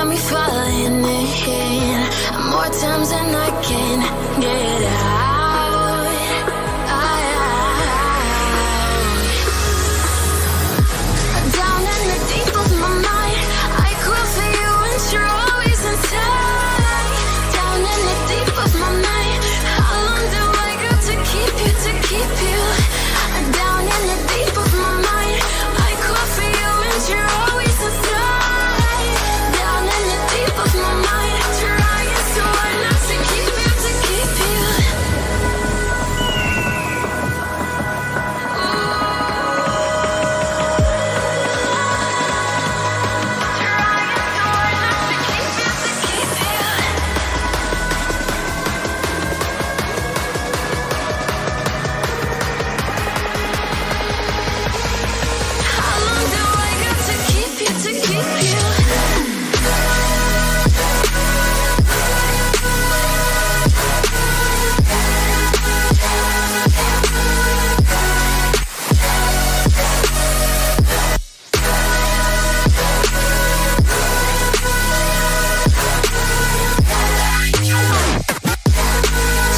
got me falling in more times than I can get out. Down in the deep of my mind, I call for you and you're always inside. Down in the deep of my mind, how long do I got to keep you, to keep you? Down in the deep of my mind, I call for you and you're always inside. Down in the deep of my mind, trying so hard not to keep you, to keep you. How long do I got to keep you, to keep you?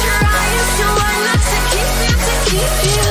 Trying so hard not to keep you, to keep you.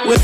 With